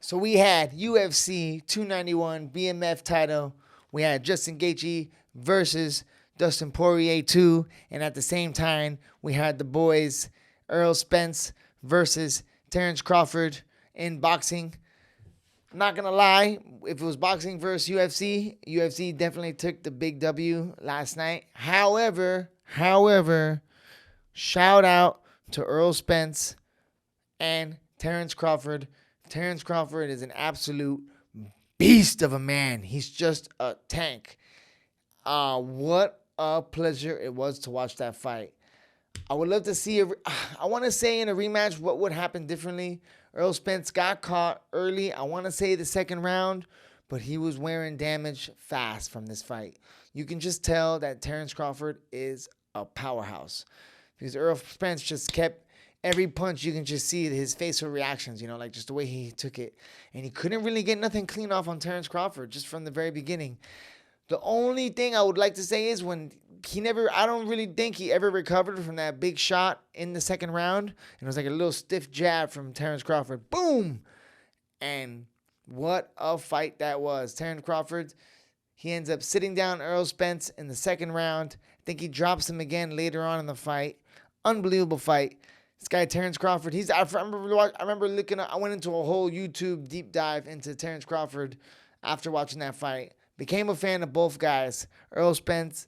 So we had UFC 291 BMF title. We had Justin Gaethje versus Dustin Poirier 2. And at the same time, we had the boys Earl Spence versus Terence Crawford in boxing. Not going to lie, if it was boxing versus UFC definitely took the big W last night. However, shout out to Earl Spence and Terence Crawford. Terence Crawford is an absolute beast of a man. He's just a tank. What a pleasure it was to watch that fight. I would love to see I want to say in a rematch what would happen differently. Earl Spence got caught early. I want to say the second round, but he was wearing damage fast from this fight. You can just tell that Terence Crawford is a powerhouse because Earl Spence just kept every punch. You can just see his facial reactions, like just the way he took it. And he couldn't really get nothing clean off on Terence Crawford just from the very beginning. The only thing I would like to say is I don't really think he ever recovered from that big shot in the second round. And it was like a little stiff jab from Terence Crawford. Boom! And what a fight that was. Terence Crawford, he ends up sitting down Earl Spence in the second round. I think he drops him again later on in the fight. Unbelievable fight. This guy, Terence Crawford, I remember looking up, I went into a whole YouTube deep dive into Terence Crawford after watching that fight. Became a fan of both guys. Earl Spence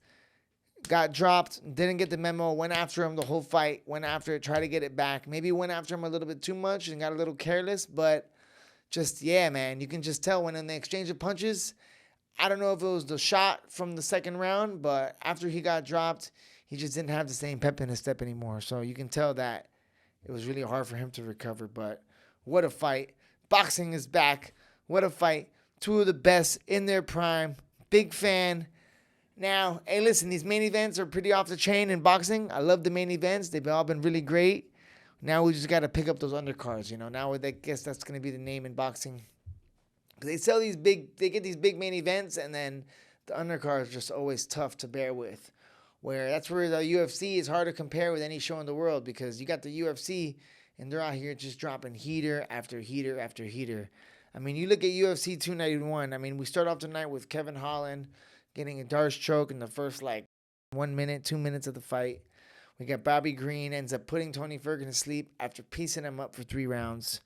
got dropped, didn't get the memo, went after him the whole fight, went after it, tried to get it back. Maybe went after him a little bit too much and got a little careless, but just, yeah, man, you can just tell when in the exchange of punches, I don't know if it was the shot from the second round, but after he got dropped, he just didn't have the same pep in his step anymore. So you can tell that it was really hard for him to recover, but what a fight. Boxing is back. What a fight. Two of the best in their prime. Big fan. Now, hey, listen, these main events are pretty off the chain in boxing. I love the main events. They've all been really great. Now we just got to pick up those undercards, Now I guess that's going to be the name in boxing. They get these big main events, and then the undercards are just always tough to bear with. That's where the UFC is hard to compare with any show in the world because you got the UFC, and they're out here just dropping heater after heater after heater. I mean, you look at UFC 291. I mean, we start off tonight with Kevin Holland getting a Darce choke in the first, 1 minute, 2 minutes of the fight. We got Bobby Green ends up putting Tony Ferguson to sleep after piecing him up for 3 rounds.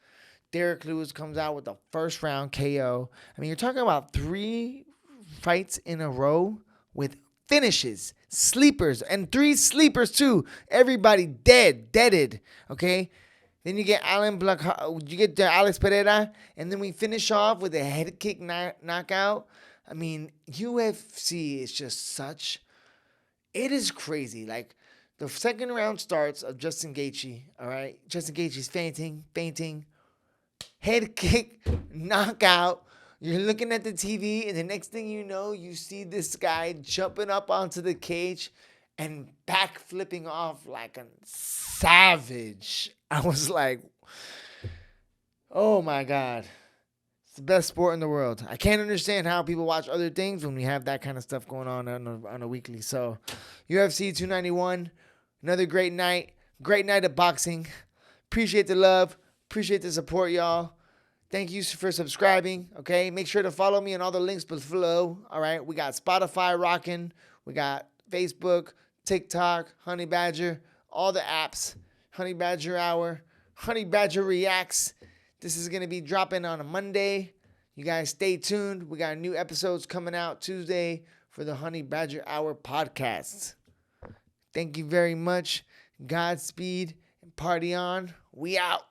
Derek Lewis comes out with the first round KO. I mean, you're talking about 3 fights in a row with finishes, sleepers, and 3 sleepers too. Everybody deaded, okay? Then you get Alex Pereira, and then we finish off with a head kick knockout. I mean, UFC is just it is crazy. The second round starts of Justin Gaethje, all right? Justin Gaethje's fainting, head kick, knockout. You're looking at the TV, and the next thing you know, you see this guy jumping up onto the cage and back flipping off like a savage. I was like, oh my God. It's the best sport in the world. I can't understand how people watch other things when we have that kind of stuff going on a weekly. So, UFC 291, another great night. Great night of boxing. Appreciate the love. Appreciate the support, y'all. Thank you for subscribing, okay? Make sure to follow me on all the links below, all right? We got Spotify rocking. We got Facebook, TikTok, Honey Badger, all the apps. Honey Badger Hour, Honey Badger Reacts. This is going to be dropping on a Monday. You guys stay tuned. We got new episodes coming out Tuesday for the Honey Badger Hour podcasts. Thank you very much. Godspeed and party on. We out.